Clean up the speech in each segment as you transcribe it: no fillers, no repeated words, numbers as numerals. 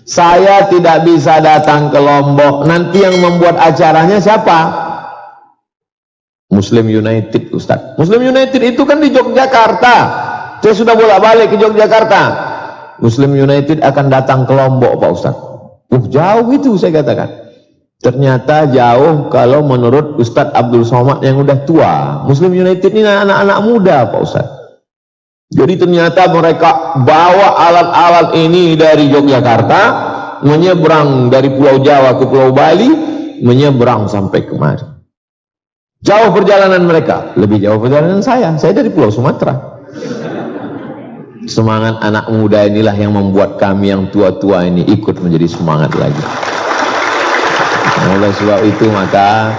Saya tidak bisa datang ke Lombok. Nanti yang membuat acaranya siapa? Muslim United, Ustaz. Muslim United itu kan di Yogyakarta. Saya sudah bolak-balik ke Yogyakarta. Muslim United akan datang ke Lombok, Pak Ustaz. Jauh itu saya katakan. Ternyata jauh kalau menurut Ustadz Abdul Somad yang udah tua. Muslim United ini anak-anak muda, Pak Ustaz. Jadi ternyata mereka bawa alat-alat ini dari Yogyakarta, menyeberang dari Pulau Jawa ke Pulau Bali, menyeberang sampai kemari. Jauh perjalanan mereka, lebih jauh perjalanan saya dari Pulau Sumatera. Semangat anak muda inilah yang membuat kami yang tua-tua ini ikut menjadi semangat lagi. Oleh sebab itu maka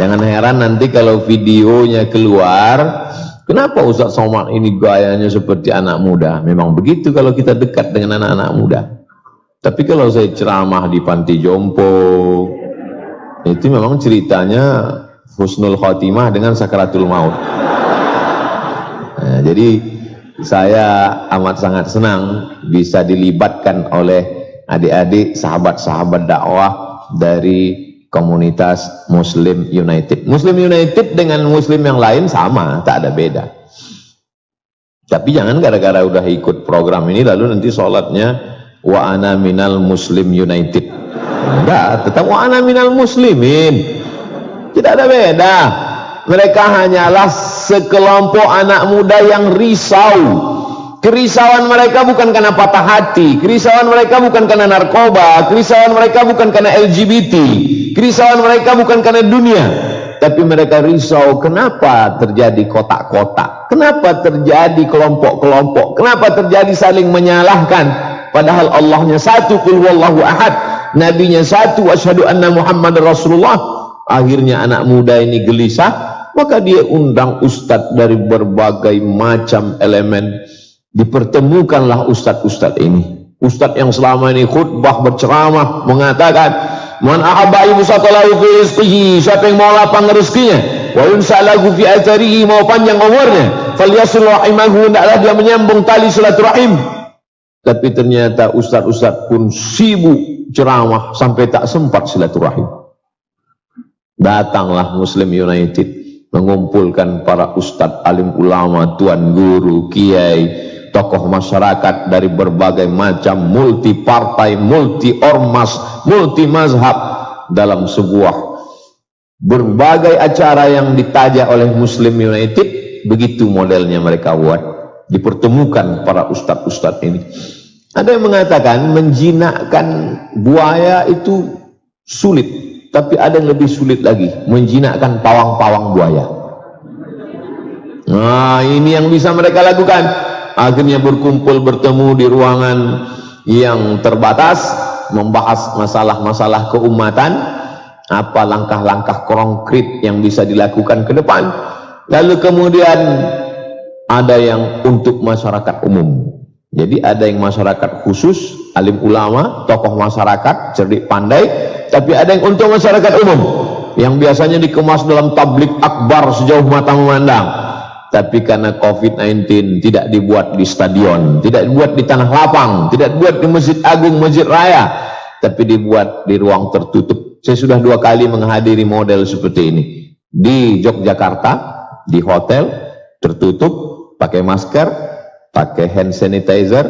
jangan heran nanti kalau videonya keluar, kenapa Ustaz Somad ini gayanya seperti anak muda? Memang begitu kalau kita dekat dengan anak-anak muda. Tapi kalau saya ceramah di panti jompo, itu memang ceritanya husnul khotimah dengan sakaratul maut. Nah, jadi saya amat sangat senang bisa dilibatkan oleh adik-adik sahabat-sahabat dakwah dari komunitas Muslim United. Muslim United dengan Muslim yang lain sama, tak ada beda. Tapi jangan gara-gara udah ikut program ini lalu nanti sholatnya wa ana minal Muslim United. Enggak, tetap wa ana minal muslimin. Tidak ada beda. Mereka hanyalah sekelompok anak muda yang risau. Kerisauan mereka bukan karena patah hati, kerisauan mereka bukan karena narkoba, kerisauan mereka bukan karena LGBT, kerisauan mereka bukan karena dunia, tapi mereka risau kenapa terjadi kotak-kotak, kenapa terjadi kelompok-kelompok, kenapa terjadi saling menyalahkan, padahal Allahnya satu, qul huwallahu ahad, nabinya satu, asyhadu anna Muhammad Rasulullah. Akhirnya anak muda ini gelisah, maka dia undang ustadz dari berbagai macam elemen. Dipertemukanlah ustadz-ustadz ini. Ustadz yang selama ini khutbah berceramah mengatakan, "Man ahabba yusatalahu fi rizqihi," siapa yang mau lapang rezekinya, "wa yunsalahu fi atharihi," mau panjang umurnya, "falyasil rahimahu," hendaklah dia menyambung tali silaturahim. Tapi ternyata ustadz-ustadz pun sibuk ceramah sampai tak sempat silaturahim. Datanglah Muslim United mengumpulkan para ustadz, alim ulama, tuan guru, kiai, tokoh masyarakat dari berbagai macam multi partai, multi ormas, multi mazhab dalam sebuah berbagai acara yang ditaja oleh Muslim United. Begitu modelnya mereka buat, dipertemukan para ustadz-ustadz ini. Ada yang mengatakan menjinakkan buaya itu sulit, tapi ada yang lebih sulit lagi, menjinakkan pawang-pawang buaya. Nah, ini yang bisa mereka lakukan. Akhirnya berkumpul bertemu di ruangan yang terbatas, membahas masalah-masalah keumatan, apa langkah-langkah konkret yang bisa dilakukan ke depan. Lalu kemudian ada yang untuk masyarakat umum. Jadi ada yang masyarakat khusus, alim ulama, tokoh masyarakat, cerdik pandai, tapi ada yang untuk masyarakat umum yang biasanya dikemas dalam tablik akbar sejauh mata memandang. Tapi karena COVID-19 tidak dibuat di stadion, tidak dibuat di tanah lapang, tidak dibuat di Masjid Agung, Masjid Raya, tapi dibuat di ruang tertutup. Saya sudah 2 kali menghadiri model seperti ini. Di Yogyakarta, di hotel, tertutup, pakai masker, pakai hand sanitizer,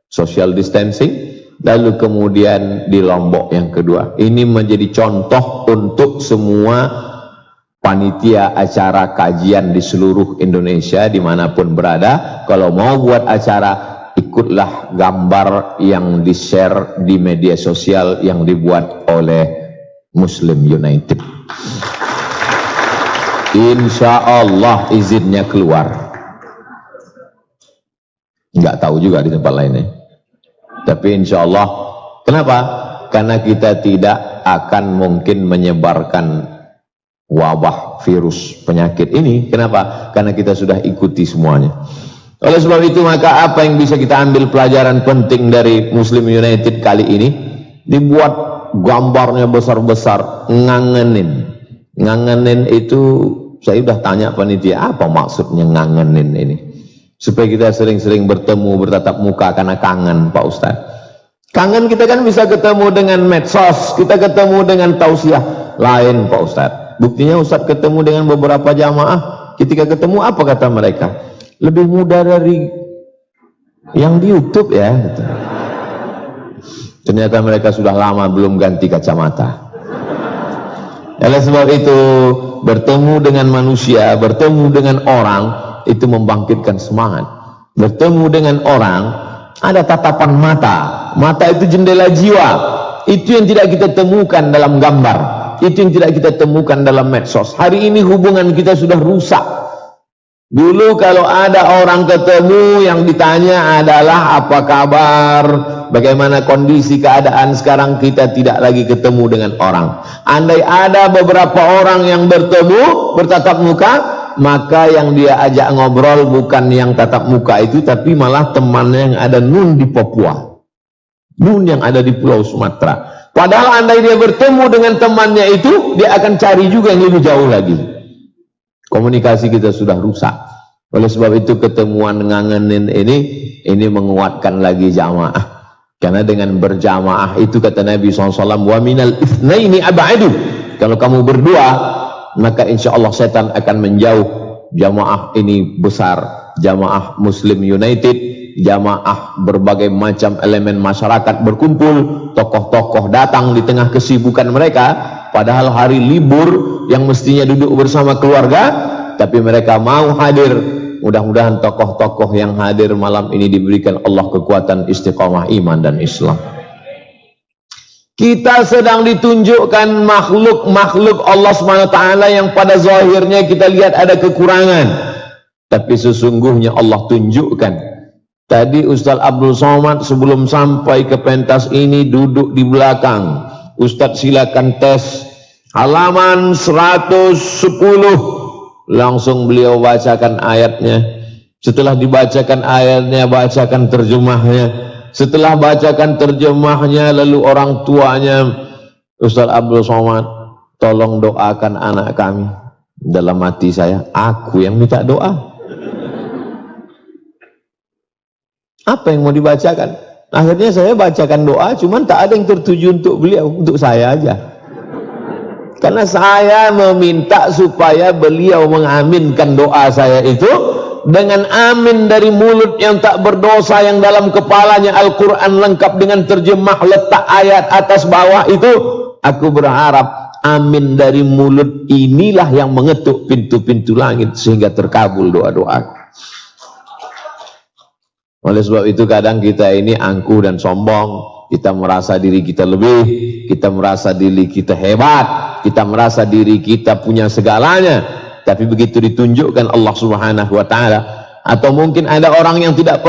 social distancing, lalu kemudian di Lombok yang kedua. Ini menjadi contoh untuk semua panitia acara kajian di seluruh Indonesia dimanapun berada. Kalau mau buat acara, ikutlah gambar yang di-share di media sosial yang dibuat oleh Muslim United. Insya Allah izinnya keluar. Nggak tahu juga di tempat lainnya, tapi insya Allah. Kenapa? Karena kita tidak akan mungkin menyebarkan wabah virus penyakit ini. Kenapa? Karena kita sudah ikuti semuanya. Oleh sebab itu maka apa yang bisa kita ambil pelajaran penting dari Muslim United kali ini? Dibuat gambarnya besar-besar, ngangenin. Ngangenin itu saya sudah tanya panitia, apa maksudnya ngangenin ini? Supaya kita sering-sering bertemu, bertatap muka karena kangen, Pak Ustaz. Kangen kita kan bisa ketemu dengan medsos, kita ketemu dengan tausiah. Lain Pak Ustadz. Buktinya Ustadz ketemu dengan beberapa jamaah, ketika ketemu apa kata mereka? Lebih mudah dari yang di YouTube ya. Gitu. Ternyata mereka sudah lama belum ganti kacamata. Oleh sebab itu, bertemu dengan manusia, bertemu dengan orang, itu membangkitkan semangat. Bertemu dengan orang, ada tatapan mata. Mata itu jendela jiwa. Itu yang tidak kita temukan dalam gambar. Itu yang tidak kita temukan dalam medsos. Hari ini hubungan kita sudah rusak. Dulu kalau ada orang ketemu yang ditanya adalah apa kabar, bagaimana kondisi keadaan. Sekarang kita tidak lagi ketemu dengan orang. Andai ada beberapa orang yang bertemu, bertatap muka, maka yang dia ajak ngobrol bukan yang tatap muka itu, tapi malah temannya yang ada nun di Papua, nun yang ada di Pulau Sumatera. Padahal andai dia bertemu dengan temannya itu, dia akan cari juga yang lebih jauh lagi. Komunikasi kita sudah rusak. Oleh sebab itu ketemuan ngangenin ini menguatkan lagi jamaah. Karena dengan berjamaah itu kata Nabi SAW, wa minal itsnaini ab'adu. Kalau kamu berdua, maka insya Allah setan akan menjauh. Jamaah ini besar, jamaah Muslim United, jamaah berbagai macam elemen masyarakat berkumpul, tokoh-tokoh datang di tengah kesibukan mereka, padahal hari libur yang mestinya duduk bersama keluarga, tapi mereka mau hadir. Mudah-mudahan tokoh-tokoh yang hadir malam ini diberikan Allah kekuatan istiqamah iman dan Islam. Kita sedang ditunjukkan makhluk-makhluk Allah SWT yang pada zahirnya kita lihat ada kekurangan, tapi sesungguhnya Allah tunjukkan. Tadi Ustaz Abdul Somad sebelum sampai ke pentas ini duduk di belakang. Ustaz silakan tes halaman 110. Langsung beliau bacakan ayatnya. Setelah dibacakan ayatnya, bacakan terjemahnya. Setelah bacakan terjemahnya, lalu orang tuanya, Ustaz Abdul Somad, tolong doakan anak kami. Dalam hati saya, aku yang minta doa. Apa yang mau dibacakan? Akhirnya saya bacakan doa, cuman tak ada yang tertuju untuk beliau, untuk saya aja. Karena saya meminta supaya beliau mengaminkan doa saya itu dengan amin dari mulut yang tak berdosa, yang dalam kepalanya Al-Quran lengkap dengan terjemah, letak ayat atas bawah itu. Aku berharap amin dari mulut inilah yang mengetuk pintu-pintu langit sehingga terkabul doa-doa. Oleh sebab itu kadang kita ini angkuh dan sombong. Kita merasa diri kita lebih, kita merasa diri kita hebat, kita merasa diri kita punya segalanya. Tapi begitu ditunjukkan Allah Subhanahu wa Ta'ala, atau mungkin ada orang yang tidak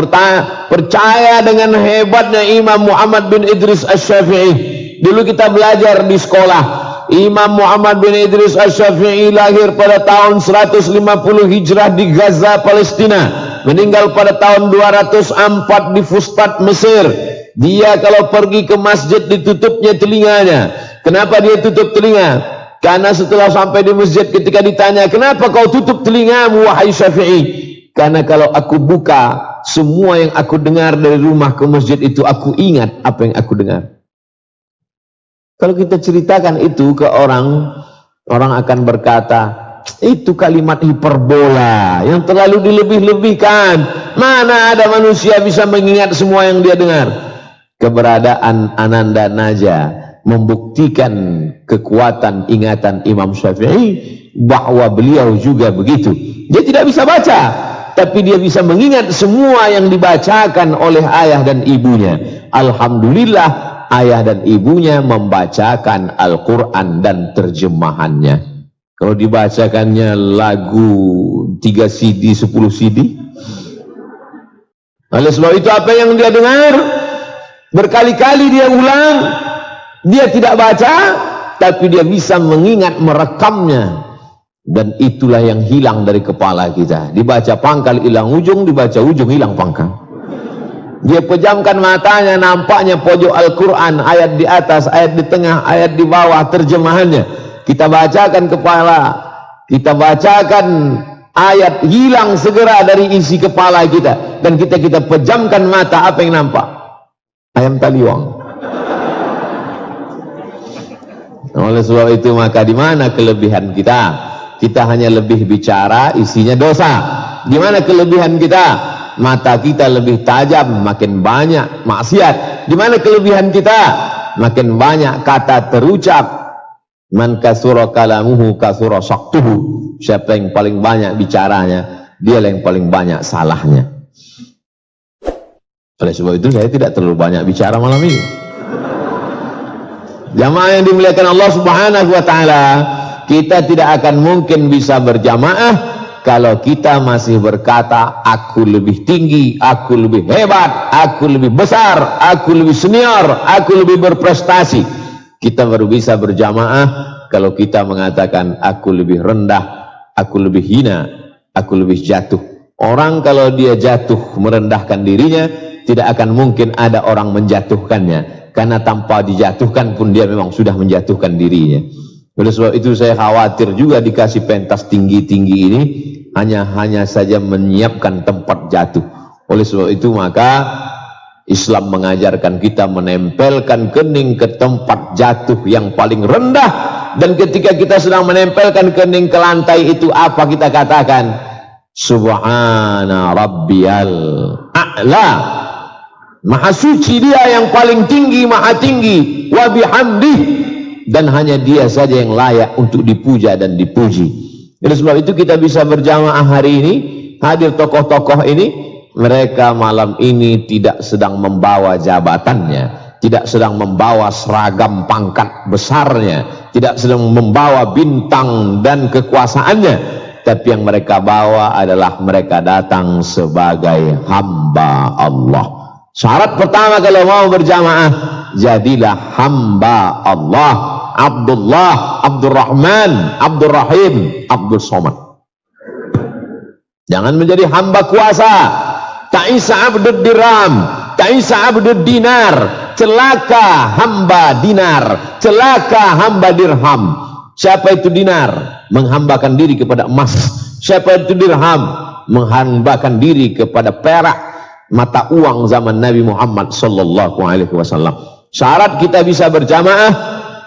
percaya dengan hebatnya Imam Muhammad bin Idris Asy-Syafi'i. Dulu kita belajar di sekolah, Imam Muhammad bin Idris Asy-Syafi'i lahir pada tahun 150 Hijrah di Gaza, Palestina, meninggal pada tahun 204 di Fustat, Mesir. Dia kalau pergi ke masjid ditutupnya telinganya. Kenapa dia tutup telinga? Karena setelah sampai di masjid, ketika ditanya, kenapa kau tutup telingamu wahai Syafi'i? Karena kalau aku buka, semua yang aku dengar dari rumah ke masjid itu, aku ingat apa yang aku dengar. Kalau kita ceritakan itu ke orang, orang akan berkata, itu kalimat hiperbola yang terlalu dilebih-lebihkan. Mana ada manusia bisa mengingat semua yang dia dengar? Keberadaan Ananda Naja membuktikan kekuatan ingatan Imam Syafi'i, bahwa beliau juga begitu. Dia tidak bisa baca, tapi dia bisa mengingat semua yang dibacakan oleh ayah dan ibunya. Alhamdulillah, ayah dan ibunya membacakan Al-Quran dan terjemahannya. Kalau dibacakannya lagu 3 CD, 10 CD. Oleh sebab itu apa yang dia dengar berkali-kali dia ulang, dia tidak baca, tapi dia bisa mengingat, merekamnya. Dan itulah yang hilang dari kepala kita. Dibaca pangkal hilang ujung, dibaca ujung hilang pangkal. Dia pejamkan matanya, nampaknya pojok Al-Quran, ayat di atas, ayat di tengah, ayat di bawah, terjemahannya. Kita bacakan kepala, kita bacakan ayat, hilang segera dari isi kepala kita. Dan kita pejamkan mata, apa yang nampak? Ayam taliwang. Oleh sebab itu maka di mana kelebihan kita? Kita hanya lebih bicara, isinya dosa. Di mana kelebihan kita? Mata kita lebih tajam, makin banyak maksiat. Di mana kelebihan kita? Makin banyak kata terucap. Man kasura kalamuhu kasura saktuhu. Siapa yang paling banyak bicaranya, dia yang paling banyak salahnya. Oleh sebab itu saya tidak terlalu banyak bicara malam ini. Jamaah yang dimuliakan Allah Subhanahu wa taala, kita tidak akan mungkin bisa berjamaah kalau kita masih berkata aku lebih tinggi, aku lebih hebat, aku lebih besar, aku lebih senior, aku lebih berprestasi. Kita baru bisa berjamaah kalau kita mengatakan aku lebih rendah, aku lebih hina, aku lebih jatuh. Orang kalau dia jatuh merendahkan dirinya, tidak akan mungkin ada orang menjatuhkannya. Karena tanpa dijatuhkan pun dia memang sudah menjatuhkan dirinya. Oleh sebab itu saya khawatir juga dikasih pentas tinggi-tinggi ini hanya saja menyiapkan tempat jatuh. Oleh sebab itu maka Islam mengajarkan kita menempelkan kening ke tempat jatuh yang paling rendah. Dan ketika kita sedang menempelkan kening ke lantai itu, apa kita katakan? Subhana rabbiyal a'la. Maha suci dia yang paling tinggi, maha tinggi, wa bihamdih, dan hanya dia saja yang layak untuk dipuja dan dipuji. Oleh sebab itu kita bisa berjamaah hari ini, hadir tokoh-tokoh ini, mereka malam ini tidak sedang membawa jabatannya, tidak sedang membawa seragam pangkat besarnya, tidak sedang membawa bintang dan kekuasaannya, tapi yang mereka bawa adalah mereka datang sebagai hamba Allah. Syarat pertama kalau mau berjamaah, jadilah hamba Allah, Abdullah, Abdurrahman, Abdurrahim, Abdul Somad. Jangan menjadi hamba kuasa. Ta'isa abdud dirham, ta'isa abdud dinar. Celaka hamba dinar, celaka hamba dirham. Siapa itu dinar? Menghambakan diri kepada emas. Siapa itu dirham? Menghambakan diri kepada perak, mata uang zaman Nabi Muhammad sallallahu alaihi wasallam. Syarat kita bisa berjamaah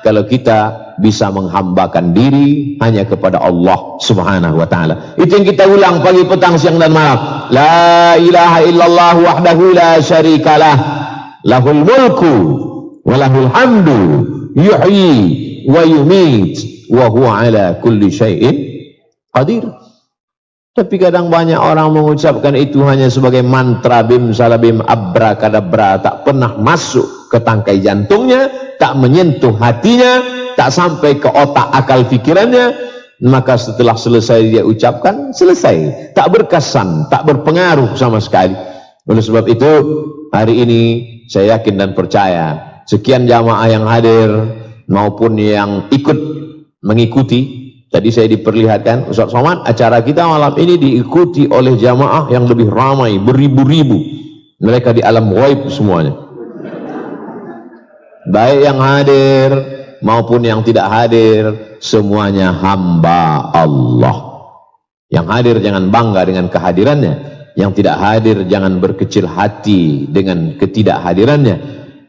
kalau kita bisa menghambakan diri hanya kepada Allah Subhanahu wa taala. Itu yang kita ulang pagi, petang, siang dan malam. La ilaha illallah wahdahu la syarikalah, lahul mulku wa lahul hamdu, yuhyi wa yumit wa huwa ala kulli syai'in qadir. Tapi kadang banyak orang mengucapkan itu hanya sebagai mantra bim salabim abrakadabra, tak pernah masuk ke tangkai jantungnya, tak menyentuh hatinya, tak sampai ke otak akal pikirannya. Maka setelah selesai dia ucapkan, selesai, tak berkesan, tak berpengaruh sama sekali. Oleh sebab itu hari ini saya yakin dan percaya sekian jamaah yang hadir maupun yang ikut mengikuti. Tadi saya diperlihatkan Ustaz Somad, acara kita malam ini diikuti oleh jamaah yang lebih ramai, beribu-ribu. Mereka di alam ghaib semuanya. Baik yang hadir maupun yang tidak hadir, semuanya hamba Allah. Yang hadir jangan bangga dengan kehadirannya, yang tidak hadir jangan berkecil hati dengan ketidakhadirannya.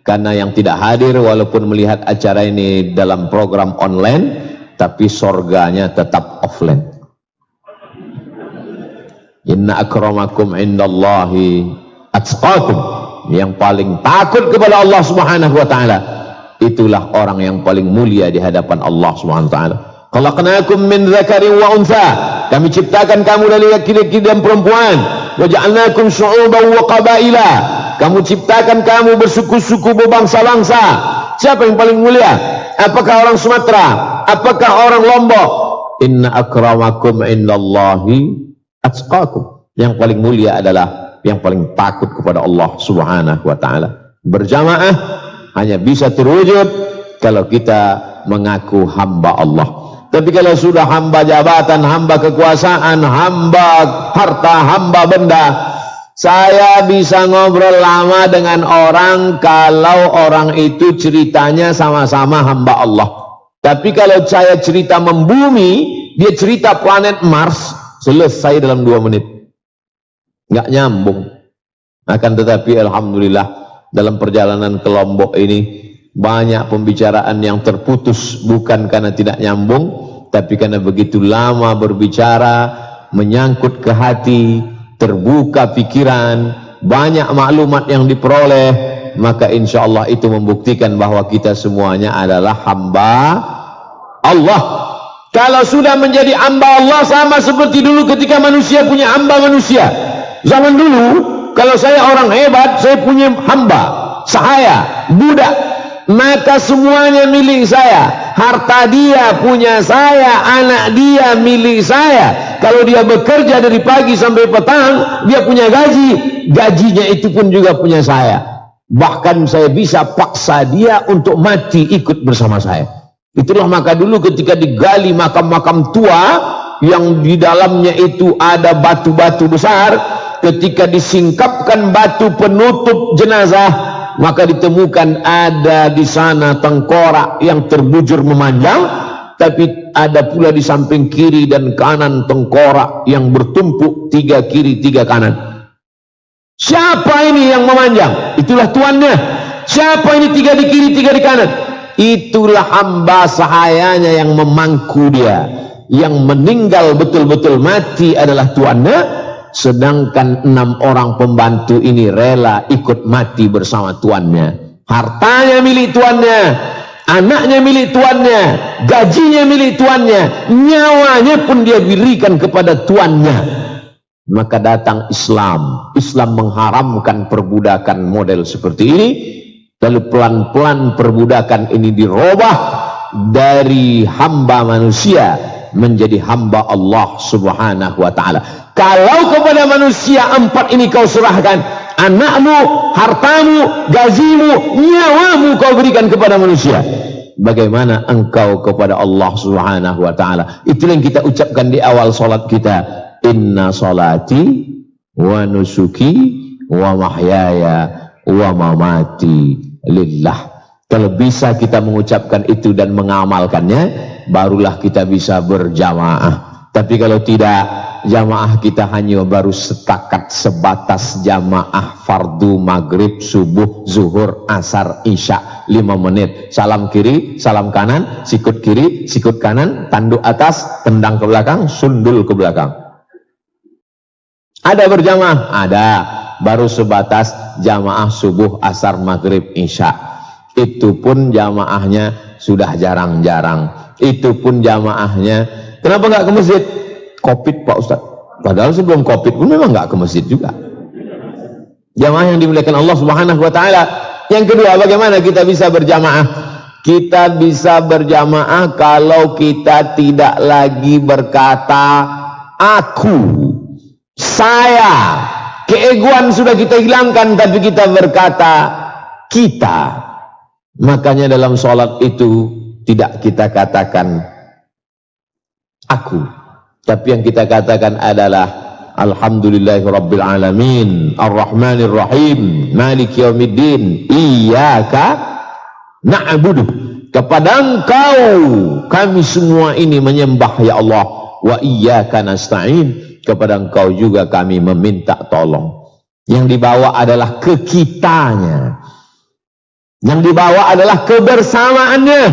Karena yang tidak hadir walaupun melihat acara ini dalam program online, tapi sorganya tetap offline. Inna akramakum indallahi atqakum. Yang paling takut kepada Allah Subhanahu wa taala, itulah orang yang paling mulia di hadapan Allah Subhanahu wa taala. Khalaqnakum min dzakarin wa untha. Kami ciptakan kamu dari laki-laki dan perempuan. Wa ja'alnakum syu'uban wa qabaila. Kamu ciptakan kamu bersuku-suku, berbangsa-bangsa. Siapa yang paling mulia? Apakah orang Sumatera? Apakah orang Lombok? Inna akramakum indallahi atqakum. Yang paling mulia adalah yang paling takut kepada Allah Subhanahu wa taala. Berjamaah hanya bisa terwujud kalau kita mengaku hamba Allah. Tapi kalau sudah hamba jabatan, hamba kekuasaan, hamba harta, hamba benda, saya bisa ngobrol lama dengan orang kalau orang itu ceritanya sama-sama hamba Allah. Tapi kalau saya cerita membumi, dia cerita planet Mars, selesai dalam 2 menit. Nggak nyambung. Akan tetapi alhamdulillah dalam perjalanan ke Lombok ini, Banyak pembicaraan yang terputus bukan karena tidak nyambung, tapi karena begitu lama berbicara, menyangkut ke hati, terbuka pikiran, banyak maklumat yang diperoleh, maka insya Allah itu membuktikan bahwa kita semuanya adalah hamba Allah. Kalau sudah menjadi hamba Allah, sama seperti dulu ketika manusia punya hamba manusia. Zaman dulu, kalau saya orang hebat, saya punya hamba, sahaya, budak, maka semuanya milik saya. Harta dia punya saya, anak dia milik saya. Kalau dia bekerja dari pagi sampai petang, dia punya gaji, gajinya itu pun juga punya saya. Bahkan saya bisa paksa dia untuk mati ikut bersama saya. Itulah maka dulu ketika digali makam-makam tua yang di dalamnya itu ada batu-batu besar, ketika disingkapkan batu penutup jenazah, maka ditemukan ada di sana tengkorak yang terbujur memanjang, tapi ada pula di samping kiri dan kanan tengkorak yang bertumpuk, 3 kiri 3 kanan. Siapa ini yang memanjang? Itulah tuannya. Siapa ini 3 di kiri 3 di kanan? Itulah hamba sahayanya yang memangku dia. Yang meninggal betul-betul mati adalah tuannya, sedangkan 6 orang pembantu ini rela ikut mati bersama tuannya. Hartanya milik tuannya, anaknya milik tuannya, gajinya milik tuannya, nyawanya pun dia berikan kepada tuannya. Maka datang Islam. Islam mengharamkan perbudakan model seperti ini. Lalu pelan-pelan perbudakan ini dirubah dari hamba manusia menjadi hamba Allah subhanahu wa ta'ala. Kalau kepada manusia 4 ini kau serahkan, anakmu, hartamu, gajimu, nyawamu kau berikan kepada manusia, bagaimana engkau kepada Allah subhanahu wa ta'ala? Itulah yang kita ucapkan di awal salat kita, inna salati wa nusuki wa mahyaya wa mamati lillah. Kalau bisa kita mengucapkan itu dan mengamalkannya, barulah kita bisa berjamaah. Tapi kalau tidak, jamaah kita hanya baru setakat sebatas jamaah fardu maghrib, subuh, zuhur, asar, isya, 5 menit. Salam kiri, salam kanan, sikut kiri, sikut kanan, tanduk atas, tendang ke belakang, sundul ke belakang. Ada berjamaah? Ada. Baru sebatas jamaah subuh, asar, maghrib, isya. Itu pun jamaahnya sudah jarang-jarang. Itu pun jamaahnya, kenapa nggak ke masjid? Covid Pak Ustaz. Padahal sebelum Covid pun memang nggak ke masjid juga. Jamaah yang dimuliakan Allah subhanahu wa ta'ala. Yang kedua, bagaimana kita bisa berjamaah? Kita bisa berjamaah kalau kita tidak lagi berkata aku, saya. Keegoan sudah kita hilangkan, tapi kita berkata kita. Makanya dalam sholat itu tidak kita katakan aku, tapi yang kita katakan adalah alhamdulillahi rabbil alamin, arrahmanir rahim, maliki yaumiddin, iyyaka na'budu. Kepada engkau kami semua ini menyembah ya Allah, wa iyyaka nasta'in, kepada engkau juga kami meminta tolong. Yang dibawa adalah kekitanya, yang dibawa adalah kebersamaannya.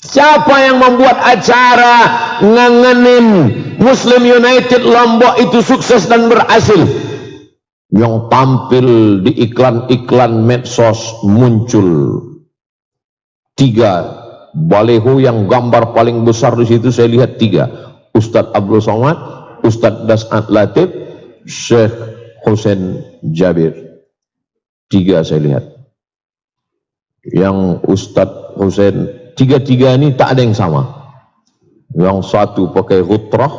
Siapa yang membuat acara ngangenin Muslim United Lombok itu sukses dan berhasil? Yang tampil di iklan-iklan medsos muncul 3 baleho yang gambar paling besar di situ, saya lihat 3. Ustadz Abdul Somad, Ustadz Das'ad Latif, Syekh Hussein Jabir. 3 saya lihat. Yang Ustadz Hussein, 3 ini tak ada yang sama. Yang satu pakai ghutrah,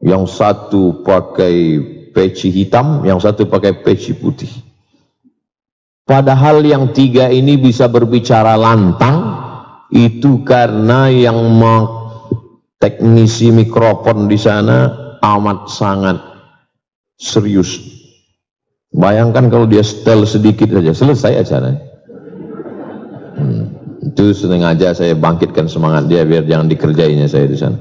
yang satu pakai peci hitam, yang satu pakai peci putih. Padahal yang 3 ini bisa berbicara lantang, itu karena yang teknisi mikrofon di sana amat sangat serius. Bayangkan kalau dia setel sedikit saja, selesai acaranya. Itu sengaja saya bangkitkan semangat dia biar jangan dikerjainya saya di sana.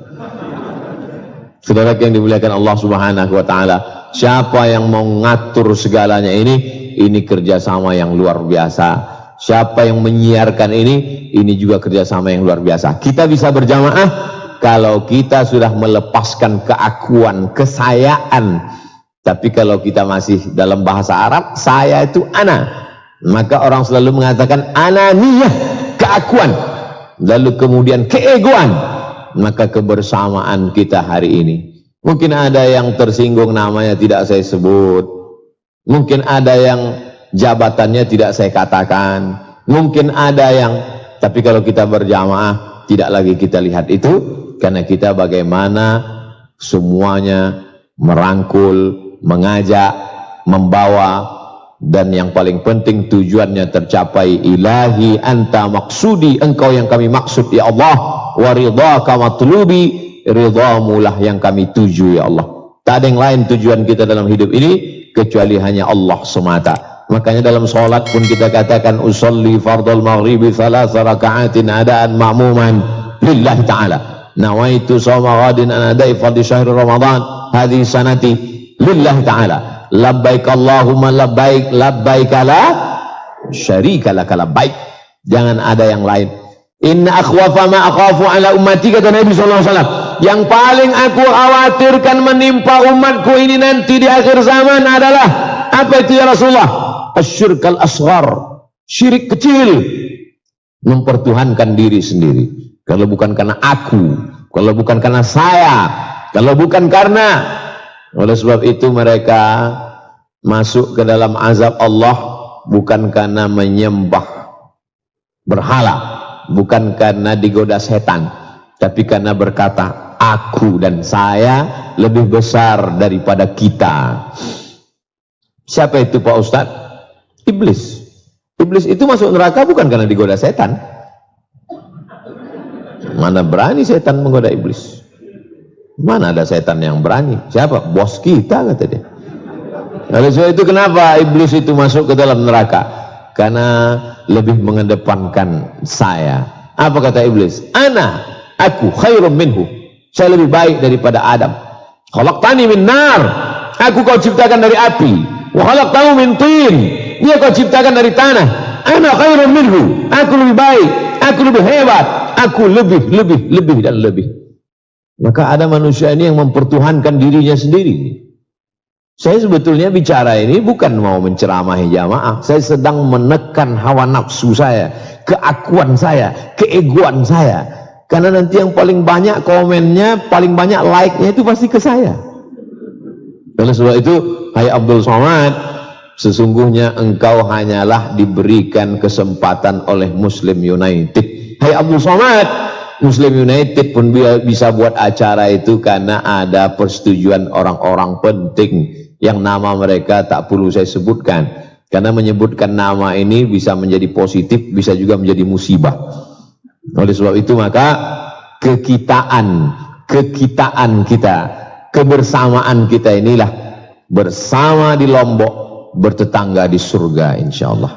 Saudara yang dimuliakan Allah subhanahu wa ta'ala, siapa yang mau ngatur segalanya ini kerjasama yang luar biasa. Siapa yang menyiarkan ini juga kerjasama yang luar biasa. Kita bisa berjamaah kalau kita sudah melepaskan keakuan, kesayaan. Tapi kalau kita masih dalam bahasa Arab, saya itu ana, maka orang selalu mengatakan ananiyah, keakuan, lalu kemudian keegoan. Maka kebersamaan kita hari ini, mungkin ada yang tersinggung, namanya tidak saya sebut, mungkin ada yang jabatannya tidak saya katakan, mungkin ada yang, tapi kalau kita berjamaah tidak lagi kita lihat itu, karena kita bagaimana semuanya merangkul, mengajak, membawa, dan yang paling penting tujuannya tercapai. Ilahi anta maksudi, engkau yang kami maksud ya Allah, wa ridhaka matlubi, ridhamulah yang kami tuju ya Allah. Tak ada yang lain tujuan kita dalam hidup ini kecuali hanya Allah semata. Makanya dalam sholat pun kita katakan usolli fardal maghribi thalatha raka'atin adaan ma'muman lillahi ta'ala, nawaitu shawma ghadin an adai fardhi syahri ramadan hadhihi sanati lillahi ta'ala, labbaik Allahumma labbaik, labbaik la syarika laka labbaik. Jangan ada yang lain. Inna akhwafa ma akhafu ala ummati, kata Nabi SAW, yang paling aku khawatirkan menimpa umatku ini nanti di akhir zaman adalah apa itu ya Rasulullah? Asyirk al-asghar, syirik kecil, mempertuhankan diri sendiri. Kalau bukan karena aku, kalau bukan karena saya, kalau bukan karena, oleh sebab itu mereka masuk ke dalam azab Allah bukan karena menyembah berhala, bukan karena digoda setan, tapi karena berkata aku dan saya lebih besar daripada kita. Siapa itu Pak Ustadz? Iblis. Iblis itu masuk neraka bukan karena digoda setan. Mana berani setan menggoda iblis? Mana ada setan yang berani? Siapa? Bos kita, kata dia. Oleh sebab itu kenapa iblis itu masuk ke dalam neraka? Karena lebih mengedepankan saya. Apa kata iblis? Ana, aku khairum minhu, saya lebih baik daripada Adam. Khalaqtani min nar, aku kau ciptakan dari api. Wa khalaqtahu min tin, dia kau ciptakan dari tanah. Ana khairum minhu, aku lebih baik, aku lebih hebat, aku lebih dan lebih. Maka ada manusia ini yang mempertuhankan dirinya sendiri. Saya sebetulnya bicara ini bukan mau menceramahi jamaah, saya sedang menekan hawa nafsu saya, keakuan saya, keegoan saya. Karena nanti yang paling banyak komennya, paling banyak like-nya itu pasti ke saya. Oleh sebab itu, hai Abdul Somad, sesungguhnya engkau hanyalah diberikan kesempatan oleh Muslim United. Hai Abdul Somad, Muslim United pun bisa buat acara itu karena ada persetujuan orang-orang penting yang nama mereka tak perlu saya sebutkan, karena menyebutkan nama ini bisa menjadi positif, bisa juga menjadi musibah. Oleh sebab itu maka kekitaan kita, kebersamaan kita inilah bersama di Lombok, bertetangga di surga insyaallah.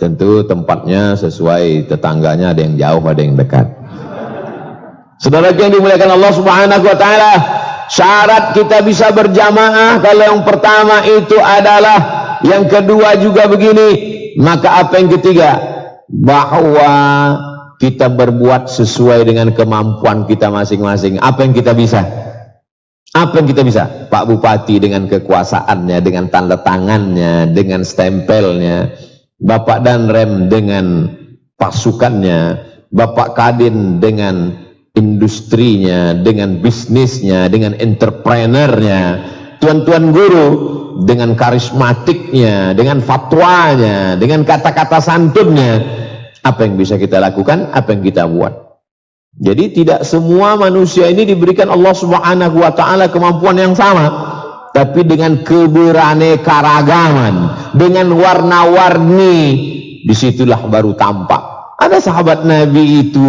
Tentu tempatnya sesuai, tetangganya ada yang jauh, ada yang dekat. Saudara yang dimuliakan Allah Subhanahu wa taala, syarat kita bisa berjamaah kalau yang pertama itu adalah, yang kedua juga begini, maka apa yang ketiga? Bahwa kita berbuat sesuai dengan kemampuan kita masing-masing. Apa yang kita bisa? Apa yang kita bisa? Pak Bupati dengan kekuasaannya, dengan tanda tangannya, dengan stempelnya, Bapak Danrem dengan pasukannya, Bapak Kadin dengan industrinya, dengan bisnisnya, dengan entrepreneurnya, tuan-tuan guru dengan karismatiknya, dengan fatwanya, dengan kata-kata santunnya. Apa yang bisa kita lakukan? Apa yang kita buat? Jadi tidak semua manusia ini diberikan Allah Subhanahu wa taala kemampuan yang sama, tapi dengan keberaneka-ragaman, dengan warna-warni, disitulah baru tampak. Ada sahabat Nabi itu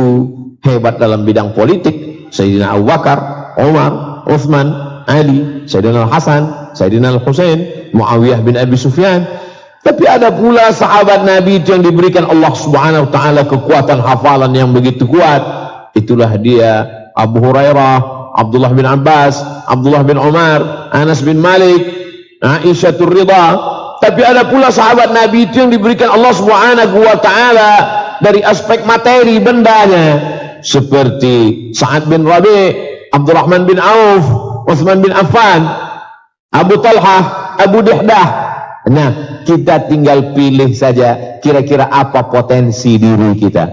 hebat dalam bidang politik, Sayyidina Abu Bakar, Umar, Uthman, Ali, Sayyidina Al-Hasan, Sayyidina Al-Husain, Muawiyah bin Abi Sufyan. Tapi ada pula sahabat Nabi itu yang diberikan Allah Subhanahu wa taala kekuatan hafalan yang begitu kuat. Itulah dia Abu Hurairah, Abdullah bin Abbas, Abdullah bin Umar, Anas bin Malik, Aisyah Ridha, Tapi ada pula sahabat Nabi itu yang diberikan Allah Subhanahu wa taala dari aspek materi bendanya, seperti Sa'ad bin Rabi', Abdurrahman bin Auf, Utsman bin Affan, Abu Talhah, Abu Dihdah. Nah, kita tinggal pilih saja kira-kira apa potensi diri kita.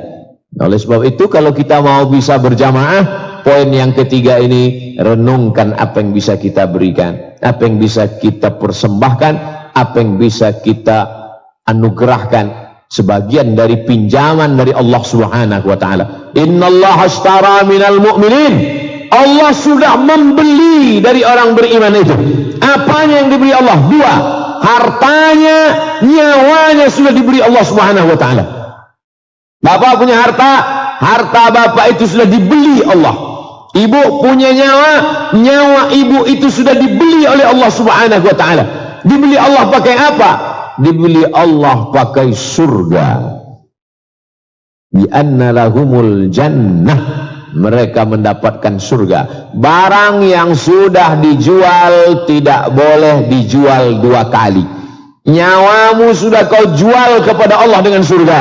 Oleh sebab itu, kalau kita mau bisa berjamaah, poin yang ketiga ini, renungkan apa yang bisa kita berikan, apa yang bisa kita persembahkan, apa yang bisa kita anugerahkan sebagian dari pinjaman dari Allah Subhanahu wa taala. Innallaha ashtara minal mu'minin. Allah sudah membeli dari orang beriman itu. Apanya yang dibeli Allah? Dua. Hartanya, nyawanya sudah dibeli Allah Subhanahu wa taala. Bapak punya harta, harta bapak itu sudah dibeli Allah. Ibu punya nyawa, nyawa ibu itu sudah dibeli oleh Allah Subhanahu wa taala. Dibeli Allah pakai apa? Dibeli Allah pakai surga. Bi anna lahumul jannah. Mereka mendapatkan surga. Barang yang sudah dijual tidak boleh dijual dua kali. Nyawamu sudah kau jual kepada Allah dengan surga.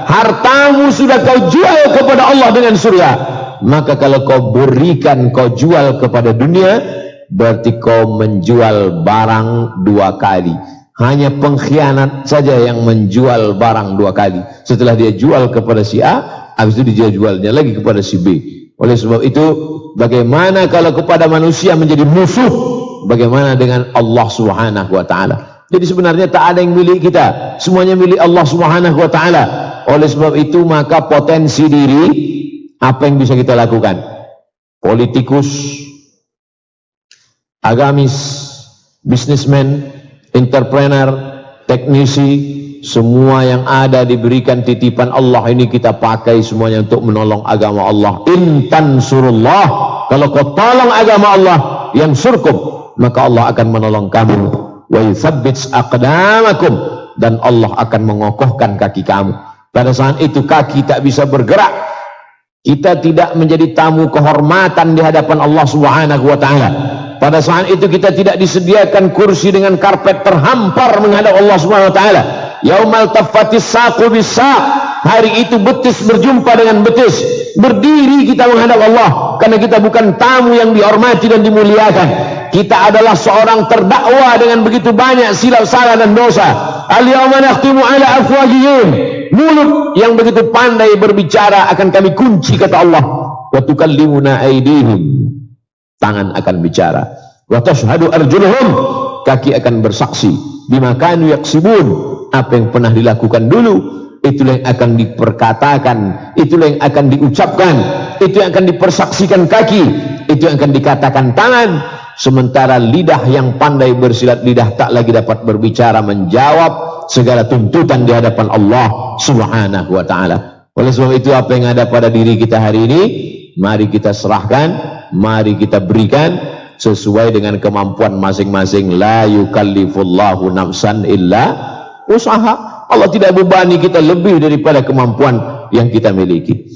Hartamu sudah kau jual kepada Allah dengan surga. Maka kalau kau berikan, kau jual kepada dunia, berarti kau menjual barang dua kali. Hanya pengkhianat saja yang menjual barang dua kali. Setelah dia jual kepada si A, habis itu dia jualnya lagi kepada si B. Oleh sebab itu, bagaimana kalau kepada manusia menjadi musuh, bagaimana dengan Allah Subhanahu wa taala? Jadi sebenarnya tak ada yang milik kita, semuanya milik Allah Subhanahu wa taala. Oleh sebab itu, maka potensi diri, apa yang bisa kita lakukan? Politikus, agamis, bisnismen, entrepreneur, teknisi, semua yang ada diberikan titipan Allah ini kita pakai semuanya untuk menolong agama Allah. In tansurullah, kalau kau tolong agama Allah, yang surkum, maka Allah akan menolong kamu. Wa yuthabbits aqdamakum, dan Allah akan mengokohkan kaki kamu. Pada saat itu kaki tak bisa bergerak, kita tidak menjadi tamu kehormatan di hadapan Allah Subhanahu wa taala. Pada saat itu kita tidak disediakan kursi dengan karpet terhampar menghadap Allah Subhanahu wa taala. Yaumal taffatis saqu bis-saq, hari itu betis berjumpa dengan betis. Berdiri kita menghadap Allah, karena kita bukan tamu yang dihormati dan dimuliakan. Kita adalah seorang terdakwa dengan begitu banyak silap salah dan dosa. Al-yawma nakhtimu ala afwahihim, mulut yang begitu pandai berbicara akan kami kunci, kata Allah. Wa tukallimuna aydihim, tangan akan bicara. Wa tashhadu arjuluhum, kaki akan bersaksi. Bima kanu yaksibun, apa yang pernah dilakukan dulu, itulah yang akan diperkatakan, itulah yang akan diucapkan, itu yang akan dipersaksikan kaki, itu yang akan dikatakan tangan. Sementara lidah yang pandai bersilat lidah tak lagi dapat berbicara menjawab segala tuntutan di hadapan Allah Subhanahu wa taala. Oleh sebab itu, apa yang ada pada diri kita hari ini, mari kita serahkan, mari kita berikan sesuai dengan kemampuan masing-masing. La yukallifullahu nafsan illa usaha. Allah tidak bebani kita lebih daripada kemampuan yang kita miliki.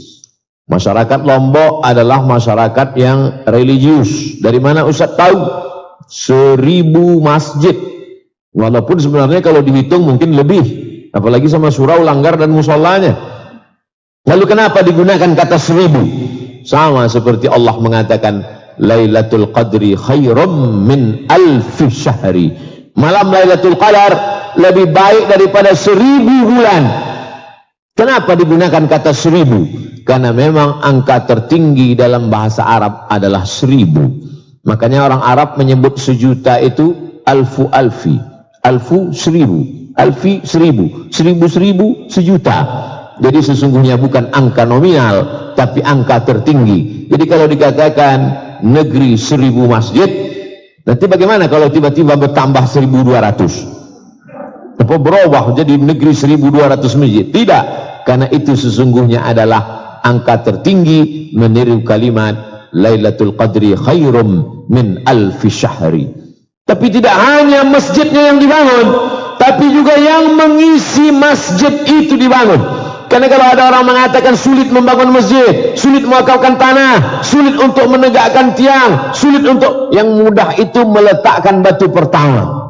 Masyarakat Lombok adalah masyarakat yang religius. Dari mana Ustaz tahu? 1000 masjid. Walaupun sebenarnya kalau dihitung mungkin lebih, apalagi sama surau, langgar dan musholanya. Lalu kenapa digunakan kata 1000? Sama seperti Allah mengatakan Lailatul Qadri khairum min alfi syahri. Malam Lailatul Qadar lebih baik daripada 1000 bulan. Kenapa digunakan kata 1000? Karena memang angka tertinggi dalam bahasa Arab adalah 1000. Makanya orang Arab menyebut sejuta itu alfu alfi. Alfu 1000, alfi 1000, 1000 sejuta. Jadi sesungguhnya bukan angka nominal, tapi angka tertinggi. Jadi kalau dikatakan negeri 1000 masjid, nanti bagaimana kalau tiba-tiba bertambah 1200? Apa berubah jadi negeri 1200 masjid? Tidak, karena itu sesungguhnya adalah angka tertinggi meniru kalimat Lailatul Qadri khairum min alfi syahri. Tapi tidak hanya masjidnya yang dibangun, tapi juga yang mengisi masjid itu dibangun. Karena kalau ada orang mengatakan sulit membangun masjid, sulit mengakalkan tanah, sulit untuk menegakkan tiang, sulit untuk, yang mudah itu meletakkan batu pertama.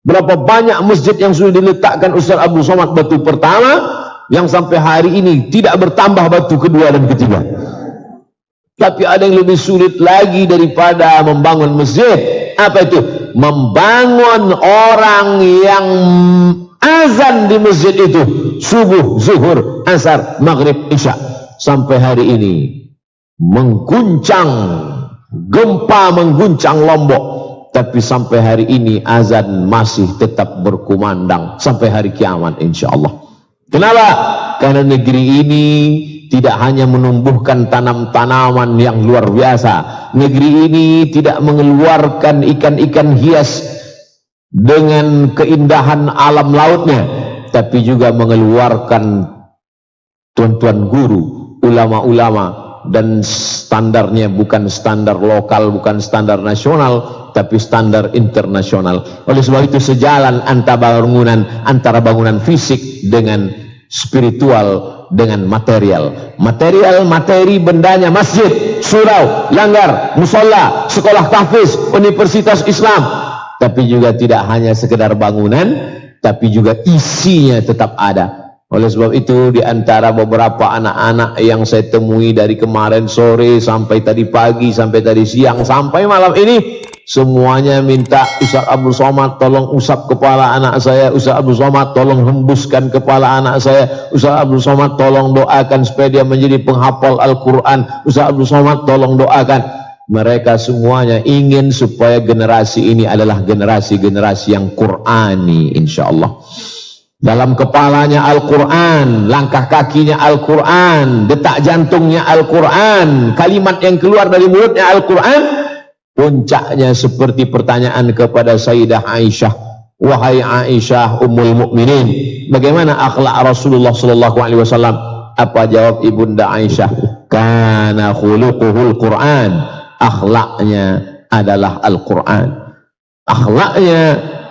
Berapa banyak masjid yang sudah diletakkan Ustaz Abdul Somad batu pertama, yang sampai hari ini tidak bertambah batu kedua dan ketiga. Tapi ada yang lebih sulit lagi daripada membangun masjid. Apa itu? Membangun orang yang azan di masjid itu subuh, zuhur, asar, maghrib, isya. Sampai hari ini mengguncang, gempa mengguncang Lombok, tapi sampai hari ini azan masih tetap berkumandang sampai hari kiamat insyaallah. Kenapa? Karena negeri ini tidak hanya menumbuhkan tanam-tanaman yang luar biasa. Negeri ini tidak mengeluarkan ikan-ikan hias dengan keindahan alam lautnya, tapi juga mengeluarkan tuan-tuan guru, ulama-ulama, dan standarnya bukan standar lokal, bukan standar nasional, tapi standar internasional. Oleh sebab itu sejalan antara bangunan fisik dengan spiritual dengan material. Materi bendanya masjid, surau, langgar, musola, sekolah tahfiz, universitas Islam. Tapi juga tidak hanya sekedar bangunan, tapi juga isinya tetap ada. Oleh sebab itu di antara beberapa anak-anak yang saya temui dari kemarin sore sampai tadi pagi, sampai tadi siang, sampai malam ini, semuanya minta Ustaz Abdul Somad tolong usap kepala anak saya, Ustaz Abdul Somad tolong hembuskan kepala anak saya, Ustaz Abdul Somad tolong doakan supaya dia menjadi penghafal Al-Quran, Ustaz Abdul Somad tolong doakan. Mereka semuanya ingin supaya generasi ini adalah generasi yang Qur'ani insyaallah. Dalam kepalanya Al-Quran, langkah kakinya Al-Quran, detak jantungnya Al-Quran, kalimat yang keluar dari mulutnya Al-Quran. Puncaknya seperti pertanyaan kepada Sayyidah Aisyah, wahai Aisyah ummul mukminin, bagaimana akhlak Rasulullah sallallahu alaihi wasallam? Apa jawab ibunda Aisyah? Kana khuluquhul Quran, akhlaknya adalah Al-Quran. Akhlaknya,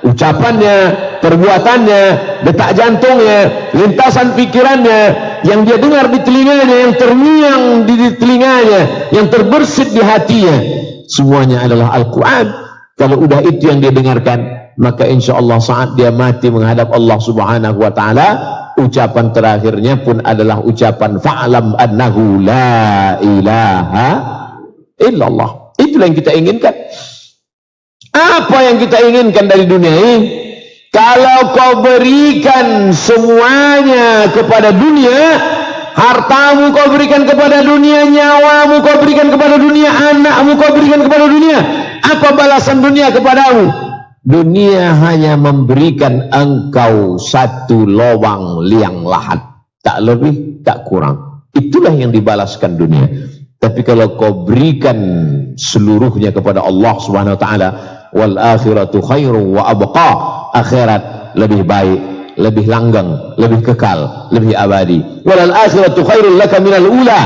ucapannya, perbuatannya, detak jantungnya, lintasan pikirannya, yang dia dengar di telinganya, yang terngiang di telinganya, yang terbersit di hatinya, semuanya adalah Al-Quran. Kalau udah itu yang dia dengarkan, maka insya Allah saat dia mati menghadap Allah subhanahu wa ta'ala, ucapan terakhirnya pun adalah ucapan fa'lam annahu la ilaha illallah. Itulah yang kita inginkan. Apa yang kita inginkan dari dunia ini? Kalau kau berikan semuanya kepada dunia, hartamu kau berikan kepada dunia, nyawamu kau berikan kepada dunia, anakmu kau berikan kepada dunia, apa balasan dunia kepadamu? Dunia hanya memberikan engkau satu lubang liang lahat, tak lebih tak kurang. Itulah yang dibalaskan dunia. Tapi kalau kau berikan seluruhnya kepada Allah subhanahu wa ta'ala, wal akhiratu khairu wa abqa, akhirat lebih baik, lebih langgeng, lebih kekal, lebih abadi. Walal akhiratu khairul laka minal ula,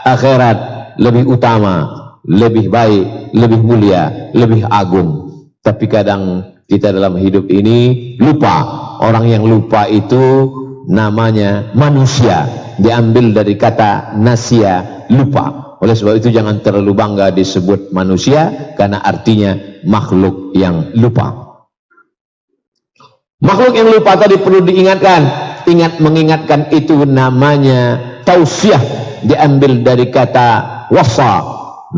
akhirat lebih utama, lebih baik, lebih mulia, lebih agung. Tapi kadang kita dalam hidup ini lupa. Orang yang lupa itu namanya manusia, diambil dari kata nasya, lupa. Oleh sebab itu jangan terlalu bangga disebut manusia, karena artinya makhluk yang lupa. Makhluk yang lupa tadi perlu diingatkan. Mengingatkan itu namanya tausiah, diambil dari kata wasa.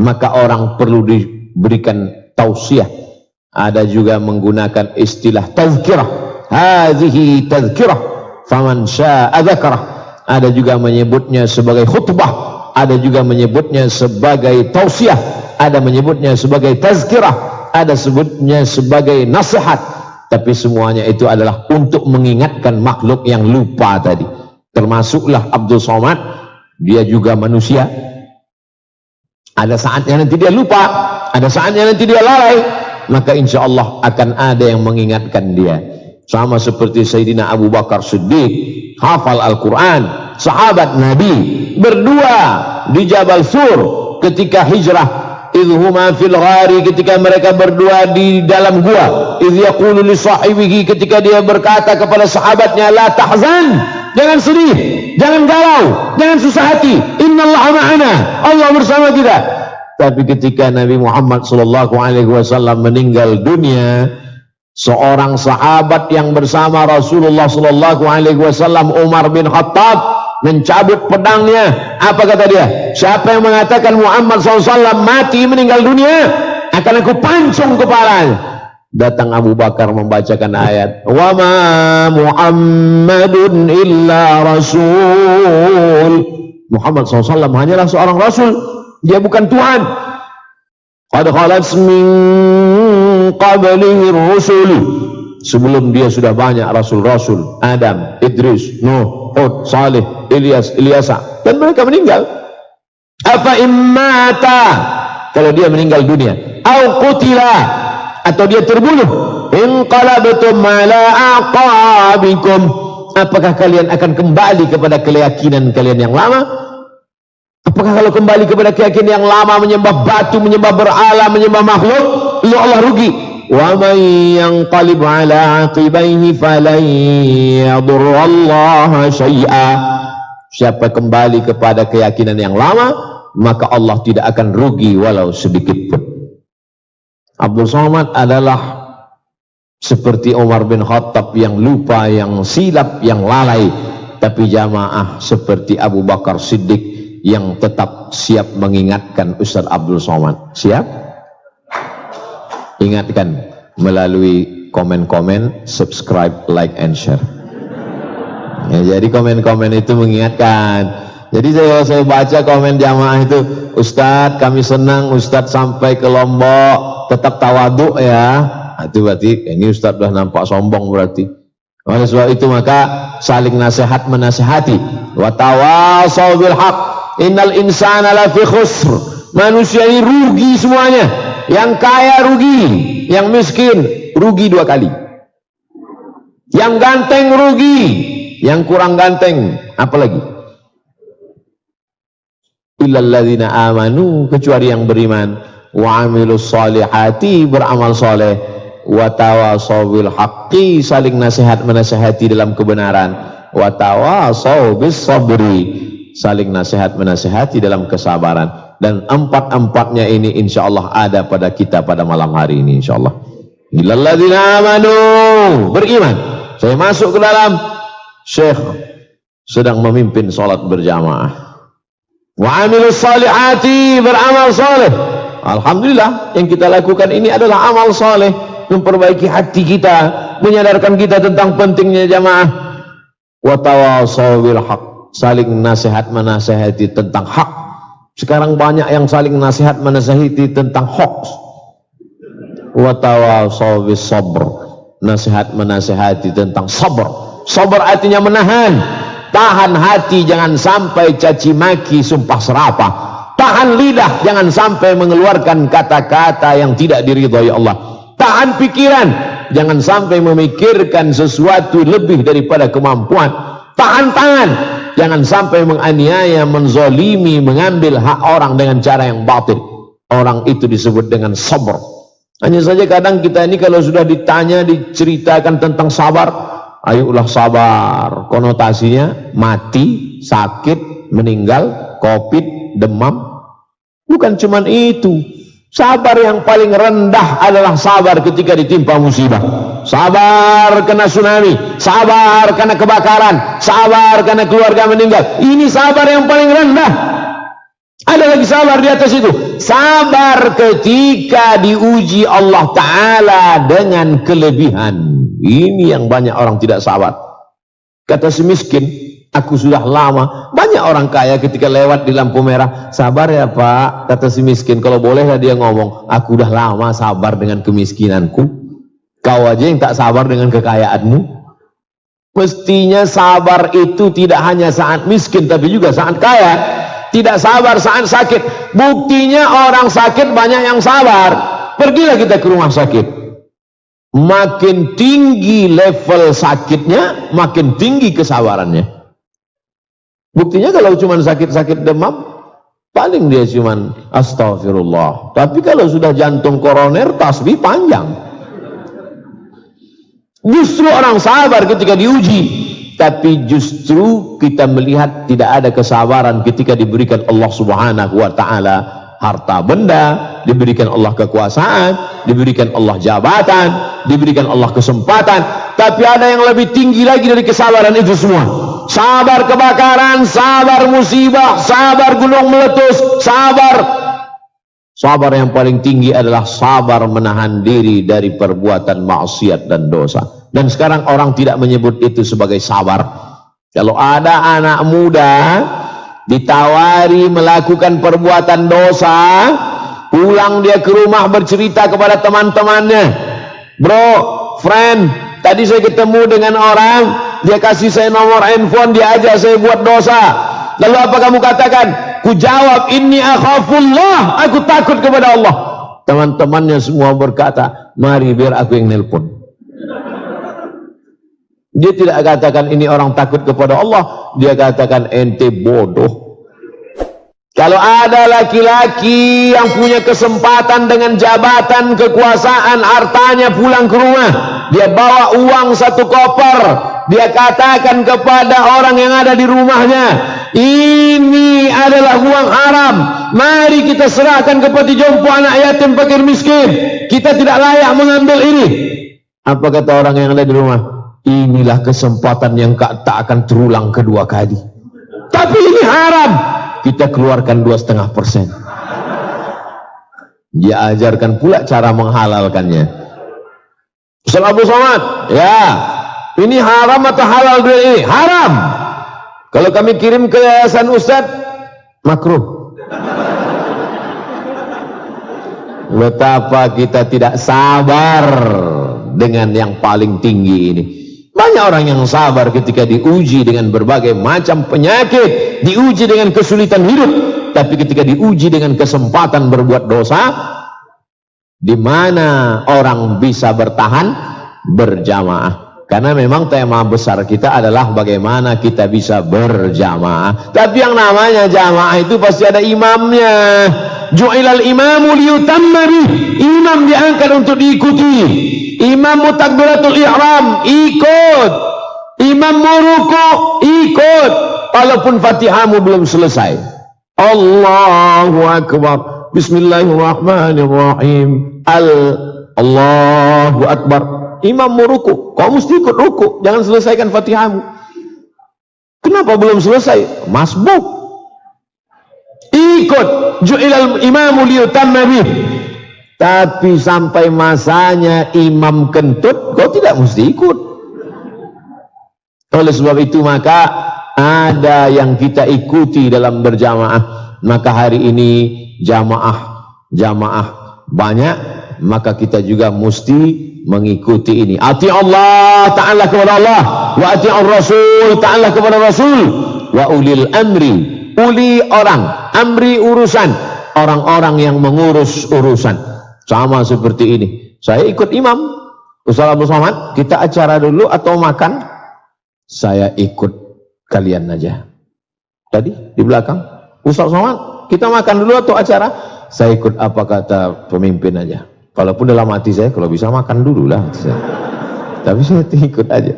Maka orang perlu diberikan tausiah. Ada juga menggunakan istilah tazkirah. Hadhihi tazkirah faman syaa'a dzakarah. Ada juga menyebutnya sebagai khutbah, ada juga menyebutnya sebagai tausiah, ada menyebutnya sebagai tazkirah, ada sebutnya sebagai nasihat. Tapi semuanya itu adalah untuk mengingatkan makhluk yang lupa tadi. Termasuklah Abdul Somad, dia juga manusia. Ada saatnya nanti dia lupa, ada saatnya nanti dia lalai, maka insya Allah akan ada yang mengingatkan dia. Sama seperti Sayyidina Abu Bakar Siddiq, hafal Al-Quran, sahabat Nabi, berdua di Jabal Sur ketika hijrah. Idhuma fil ghari, ketika mereka berdua di dalam gua. Idh yaqulu li sahibihi, ketika dia berkata kepada sahabatnya, la tahzan, jangan sedih, jangan galau, jangan susah hati, innallaha ma'ana, Allah bersama kita. Tapi ketika Nabi Muhammad sallallahu alaihi wasallam meninggal dunia, Seorang sahabat yang bersama Rasulullah sallallahu alaihi wasallam, Umar bin Khattab, mencabut pedangnya. Apa kata dia? Siapa yang mengatakan Muhammad SAW mati meninggal dunia, akan aku pancung kepalanya. Datang Abu Bakar membacakan ayat, wa ma Muhammadun illa rasul. Muhammad SAW hanyalah seorang rasul, dia bukan Tuhan. Qad khalat min qablihi rusul. Sebelum dia sudah banyak rasul-rasul, Adam, Idris, Nuh, Hud, Saleh, Ilyas, Ilyasa, dan mereka meninggal. Apa immata, kalau dia meninggal dunia, au qutila, atau dia terbunuh, inqalabtum ala aqabikum, apakah kalian akan kembali kepada keyakinan kalian yang lama? Apakah kalau kembali kepada keyakinan yang lama, menyembah batu, menyembah berhala, menyembah makhluk, lu Allah rugi? Wa man yanqalib ala aqibaihi falan yadurrallaha syai'a. Siapa kembali kepada keyakinan yang lama, maka Allah tidak akan rugi walau sedikit pun. Abdul Somad adalah seperti Umar bin Khattab yang lupa, yang silap, yang lalai. Tapi jamaah seperti Abu Bakar Siddiq yang tetap siap mengingatkan Ustaz Abdul Somad. Siap? Ingatkan melalui komen-komen, subscribe, like, and share. Ya, jadi komen-komen itu mengingatkan. Jadi saya baca komen jamaah itu, Ustadz kami senang Ustadz sampai ke Lombok, tetap tawaduk ya. Itu berarti ini Ustadz sudah nampak sombong berarti. Oleh sebab itu maka saling nasihat menasihati. Wa tawasau bil haq. Innal insana lafi khusr. Manusia ini rugi semuanya. Yang kaya rugi, yang miskin rugi 2 kali. Yang ganteng rugi, yang kurang ganteng apalagi? Illal ladzina amanu, kecuali yang beriman, wa amilus solihati, beramal soleh, wa tawasaw bil haqqi, saling nasihat menasihati dalam kebenaran, wa tawasaw bis sabri, saling nasihat menasihati dalam kesabaran. Dan 4-empatnya ini insyaallah ada pada kita pada malam hari ini insyaallah. Illal ladzina amanu, beriman. Saya masuk ke dalam, Syekh sedang memimpin salat berjamaah. Wa amilus salihati, beramal saleh. Alhamdulillah, yang kita lakukan ini adalah amal saleh, memperbaiki hati kita, menyadarkan kita tentang pentingnya jamaah. Wa tawasaw bil haq, saling nasihat menasihati tentang hak. Sekarang banyak yang saling nasihat menasihati tentang hoax. Wa tawasaw bis sabr, nasihat menasihati tentang sabar. Sabar artinya menahan, tahan hati, jangan sampai caci maki, sumpah serapah. Tahan lidah, jangan sampai mengeluarkan kata-kata yang tidak diridhai Allah. Tahan pikiran, jangan sampai memikirkan sesuatu lebih daripada kemampuan. Tahan tangan, jangan sampai menganiaya, menzolimi, mengambil hak orang dengan cara yang batil. Orang itu disebut dengan sabar. Hanya saja kadang kita ini kalau sudah ditanya, diceritakan tentang sabar, ayolah sabar, konotasinya mati, sakit, meninggal, covid, demam. Bukan cuman itu. Sabar yang paling rendah adalah sabar ketika ditimpa musibah. Sabar kena tsunami, sabar kena kebakaran, sabar kena keluarga meninggal. Ini sabar yang paling rendah. Ada lagi sabar di atas itu. Sabar ketika diuji Allah Ta'ala dengan kelebihan. Ini yang banyak orang tidak sabar. Kata si miskin, aku sudah lama. Banyak orang kaya ketika lewat di lampu merah, sabar ya Pak, kata si miskin. Kalau bolehlah dia ngomong, aku udah lama sabar dengan kemiskinanku. Kau aja yang tak sabar dengan kekayaanmu. Mestinya sabar itu tidak hanya saat miskin, tapi juga saat kaya. Tidak sabar saat sakit. Buktinya orang sakit banyak yang sabar. Pergilah kita ke rumah sakit. Makin tinggi level sakitnya, makin tinggi kesabarannya. Buktinya kalau cuma sakit-sakit demam, paling dia cuma astagfirullah. Tapi kalau sudah jantung koroner, tasbih panjang. Justru orang sabar ketika diuji, tapi justru kita melihat tidak ada kesabaran ketika diberikan Allah Subhanahu wa Ta'ala harta benda, diberikan Allah kekuasaan, diberikan Allah jabatan, diberikan Allah kesempatan. Tapi ada yang lebih tinggi lagi dari kesabaran itu semua. Sabar kebakaran, sabar musibah, sabar gunung meletus, sabar. Sabar yang paling tinggi adalah sabar menahan diri dari perbuatan maksiat dan dosa. Dan sekarang orang tidak menyebut itu sebagai sabar. Kalau ada anak muda ditawari melakukan perbuatan dosa, pulang dia ke rumah bercerita kepada teman-temannya, bro, friend, tadi saya ketemu dengan orang, dia kasih saya nomor handphone, dia ajak saya buat dosa. Lalu apa kamu katakan? Ku jawab, inni akhafullah, aku takut kepada Allah. Teman-temannya semua berkata, mari biar aku yang nelpon. Dia tidak katakan ini orang takut kepada Allah, dia katakan ente bodoh. Kalau ada laki-laki yang punya kesempatan dengan jabatan, kekuasaan, hartanya pulang ke rumah, dia bawa uang 1 koper, dia katakan kepada orang yang ada di rumahnya, ini adalah uang haram, mari kita serahkan ke panti jompo anak yatim fakir miskin, kita tidak layak mengambil ini. Apa kata orang yang ada di rumah? Inilah kesempatan yang tak akan terulang kedua kali. Tapi ini haram. Kita keluarkan 2,5%. Dia ajarkan pula cara menghalalkannya. Ustaz Abu Somad, ya, ini haram atau halal duit ini? Haram. Kalau kami kirim ke yayasan Ustaz, makruh. Betapa kita tidak sabar dengan yang paling tinggi ini. Banyak orang yang sabar ketika diuji dengan berbagai macam penyakit, diuji dengan kesulitan hidup, tapi ketika diuji dengan kesempatan berbuat dosa, di mana orang bisa bertahan? Berjamaah. Karena memang tema besar kita adalah bagaimana kita bisa berjamaah. Tapi yang namanya jamaah itu pasti ada imamnya. Ju'ilal imamu liyutamma bih. Imam diangkat untuk diikuti. Imam mutakbiratul ihram, ikut. Imam muruku, ikut. Walaupun Fatihahmu belum selesai. Allahu Akbar. Bismillahirrahmanirrahim. Allahu Akbar. Imam muruku, kau mesti ikut ruku. Jangan selesaikan Fatihahmu. Kenapa belum selesai? Masbuk. Ikut. Ju'ilal imamu liyutamma bih. Tapi sampai masanya imam kentut, kau tidak mesti ikut. Oleh sebab itu maka ada yang kita ikuti dalam berjamaah. Maka hari ini jamaah banyak, maka kita juga mesti mengikuti ini. Ati Allah, ta'ala kepada Allah, wa ati'ur Rasul, ta'ala kepada Rasul, wa ulil amri, uli orang, amri urusan, orang-orang yang mengurus urusan. Sama seperti ini. Saya ikut imam. Ustaz Abu Somad, kita acara dulu atau makan? Saya ikut kalian aja. Tadi di belakang, Ustaz Somad, kita makan dulu atau acara? Saya ikut apa kata pemimpin aja. Walaupun dalam hati saya, kalau bisa makan dulu lah. Tapi saya ikut aja.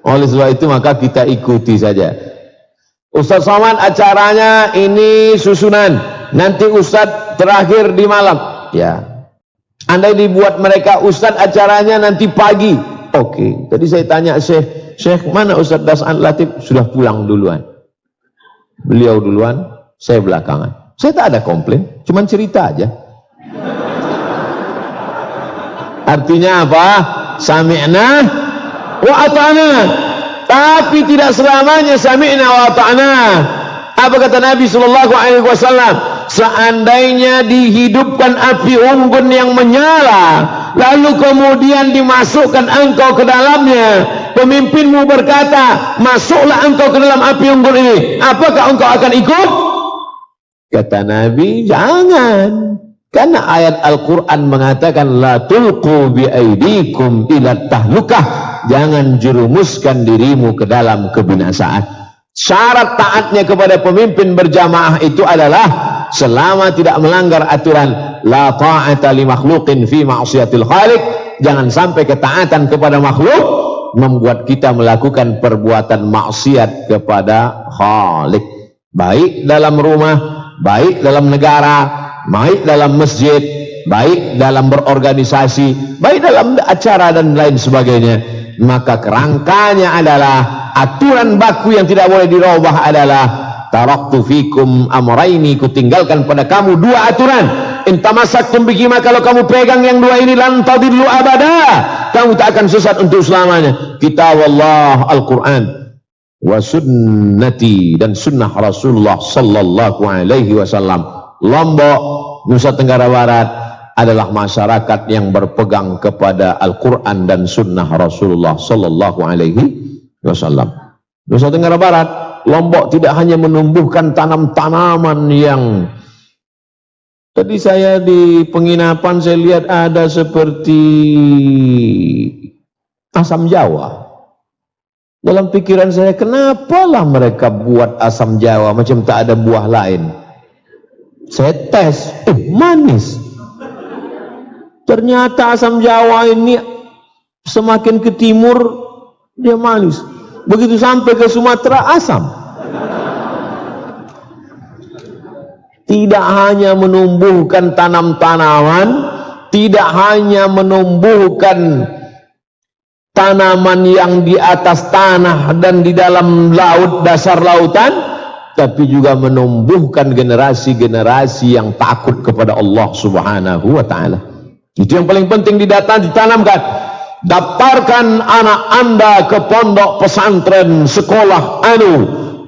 Oleh sebab itu maka kita ikuti saja. Ustaz Somad acaranya ini susunan. Nanti Ustaz terakhir di malam. Ya. Andai dibuat mereka Ustaz acaranya nanti pagi. Oke. Tadi saya tanya Syekh mana Ustaz Das'an Latif? Sudah pulang duluan. Beliau duluan, saya belakangan. Saya tak ada komplain, cuman cerita aja. Artinya apa? Sami'na wa ata'na. Tapi tidak selamanya sami'na wa ata'na. Apa kata Nabi SAW? Seandainya dihidupkan api unggun yang menyala, lalu kemudian dimasukkan engkau ke dalamnya, pemimpinmu berkata, masuklah engkau ke dalam api unggun ini, apakah engkau akan ikut? Kata Nabi, jangan. Karena ayat Al-Quran mengatakan, la tulqu biaidikum ila tahlukah, jangan jerumuskan dirimu ke dalam kebinasaan. Syarat taatnya kepada pemimpin berjamaah itu adalah selama tidak melanggar aturan la ta'ata li makhluqin fi ma'siyatil khaliq, jangan sampai ketaatan kepada makhluk membuat kita melakukan perbuatan maksiat kepada Khalik, baik dalam rumah, baik dalam negara, baik dalam masjid, baik dalam berorganisasi, baik dalam acara dan lain sebagainya, maka kerangkanya adalah aturan baku yang tidak boleh dirubah adalah taraktu fikum amraini, kutinggalkan pada kamu dua aturan. In tamassaktum bihima, kalau kamu pegang yang dua ini, lan tadillu abada, kamu tak akan sesat untuk selamanya. Kitab Allah Al-Quran wa sunnati, dan sunnah Rasulullah sallallahu alaihi wasallam. Lombok, Nusa Tenggara Barat adalah masyarakat yang berpegang kepada Al-Quran dan sunnah Rasulullah sallallahu alaihi wasallam. Nusa Tenggara Barat, Lombok tidak hanya menumbuhkan tanam-tanaman yang tadi saya di penginapan saya lihat ada seperti asam Jawa. Dalam pikiran saya, kenapalah mereka buat asam Jawa macam tak ada buah lain. Saya tes, manis. Ternyata asam Jawa ini semakin ke timur dia manis. Begitu sampai ke Sumatera, asam. Tidak hanya menumbuhkan tanam-tanaman, tidak hanya menumbuhkan tanaman yang di atas tanah dan di dalam laut, dasar lautan, tapi juga menumbuhkan generasi-generasi yang takut kepada Allah Subhanahu wa ta'ala. Itu yang paling penting ditanamkan. Daftarkan anak Anda ke pondok pesantren sekolah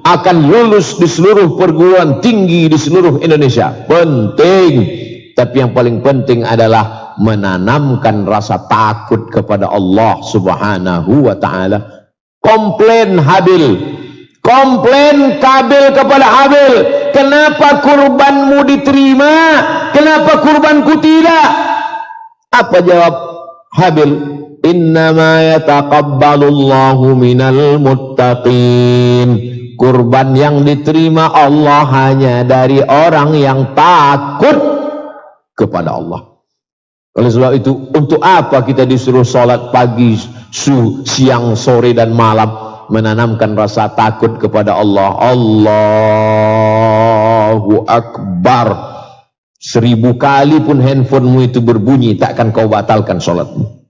akan lulus di seluruh perguruan tinggi di seluruh Indonesia. Penting. Tapi yang paling penting adalah menanamkan rasa takut kepada Allah Subhanahu wa ta'ala. Komplain Habil, komplain Kabil kepada Habil, kenapa kurbanmu diterima, kenapa kurbanku tidak? Apa jawab Habil? Innama yataqabbalullahu minal muttaqin. Kurban yang diterima Allah hanya dari orang yang takut kepada Allah. Oleh sebab itu, untuk apa kita disuruh sholat pagi, siang, sore dan malam? Menanamkan rasa takut kepada Allah. Allahu Akbar. 1000 kali pun handphonemu itu berbunyi, takkan kau batalkan sholatmu.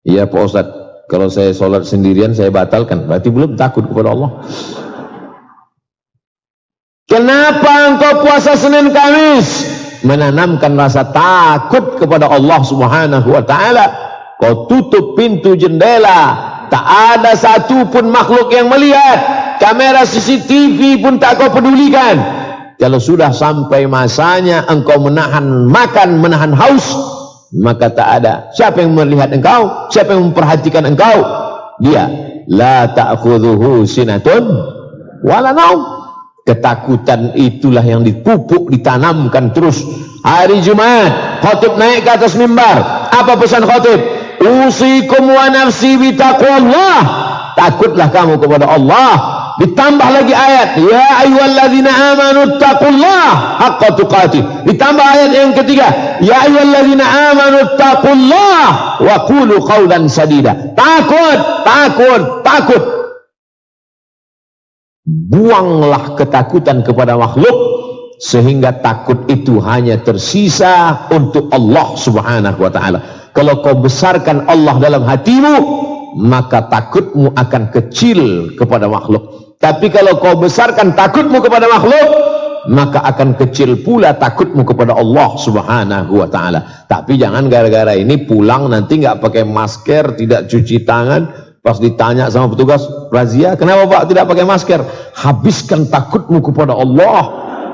Iya Pak Ustadz, kalau saya sholat sendirian saya batalkan, berarti belum takut kepada Allah. Kenapa engkau puasa Senin Kamis? Menanamkan rasa takut kepada Allah Subhanahu wa ta'ala. Kau tutup pintu jendela, tak ada satu pun makhluk yang melihat. Kamera CCTV pun tak kau pedulikan. Kalau sudah sampai masanya engkau menahan makan, menahan haus, maka tak ada siapa yang melihat engkau, siapa yang memperhatikan engkau. Dia la ta'khudhuhu sinatun wala naum. Ketakutan itulah yang dipupuk, ditanamkan terus. Hari Jumat khatib naik ke atas mimbar, apa pesan khatib? Usikum wa nafsi bitaqwallah. Takutlah kamu kepada Allah. Ditambah lagi ayat, ya ayyuhalladzina amanu taqullah haqqa tuqatih. Ditambah ayat yang ketiga, ya ayyuhalladzina amanu taqullah wa qulu qawlan sadida. Takut, takut, takut. Buanglah ketakutan kepada makhluk, sehingga takut itu hanya tersisa untuk Allah Subhanahu wa ta'ala. Kalau kau besarkan Allah dalam hatimu, maka takutmu akan kecil kepada makhluk. Tapi kalau kau besarkan takutmu kepada makhluk, maka akan kecil pula takutmu kepada Allah Subhanahu wa ta'ala. Tapi jangan gara-gara ini pulang nanti nggak pakai masker, tidak cuci tangan. Pas ditanya sama petugas razia, kenapa Pak tidak pakai masker? Habiskan takutmu kepada Allah,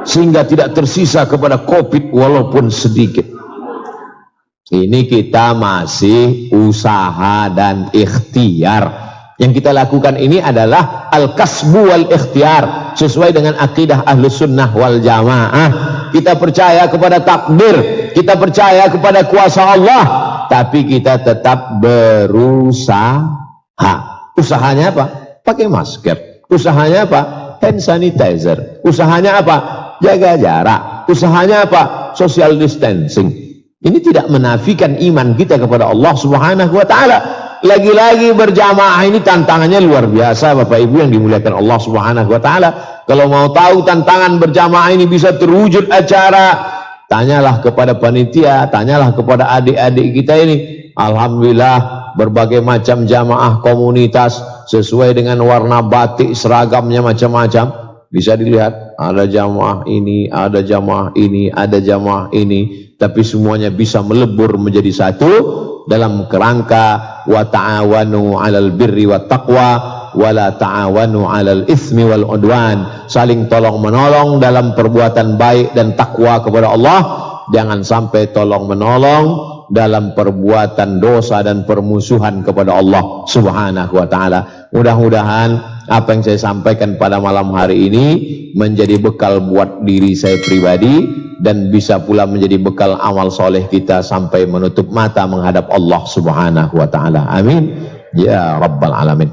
sehingga tidak tersisa kepada COVID walaupun sedikit. Ini kita masih usaha dan ikhtiar. Yang kita lakukan ini adalah al-kasbu wal ikhtiar, sesuai dengan akidah ahlus sunnah wal jamaah. Kita percaya kepada takdir, kita percaya kepada kuasa Allah, tapi kita tetap berusaha. Usahanya apa? Pakai masker. Usahanya apa? Hand sanitizer. Usahanya apa? Jaga jarak. Usahanya apa? Social distancing. Ini tidak menafikan iman kita kepada Allah Subhanahu wa ta'ala. Lagi-lagi berjamaah ini tantangannya luar biasa, Bapak Ibu yang dimuliakan Allah Subhanahu wa ta'ala. Kalau mau tahu tantangan berjamaah ini bisa terwujud acara tanyalah kepada panitia, tanyalah kepada adik-adik kita ini. Alhamdulillah berbagai macam jamaah komunitas sesuai dengan warna batik seragamnya macam-macam. Bisa dilihat ada jamaah ini, ada jamaah ini, ada jamaah ini, tapi semuanya bisa melebur menjadi satu dalam kerangka wa ta'awanu 'alal birri wat taqwa wa la ta'awanu 'alal itsmi wal 'udwan. Saling tolong menolong dalam perbuatan baik dan takwa kepada Allah, jangan sampai tolong menolong dalam perbuatan dosa dan permusuhan kepada Allah Subhanahu wa taala. Mudah-mudahan apa yang saya sampaikan pada malam hari ini menjadi bekal buat diri saya pribadi dan bisa pula menjadi bekal amal soleh kita sampai menutup mata menghadap Allah Subhanahu wa taala. Amin ya rabbal alamin.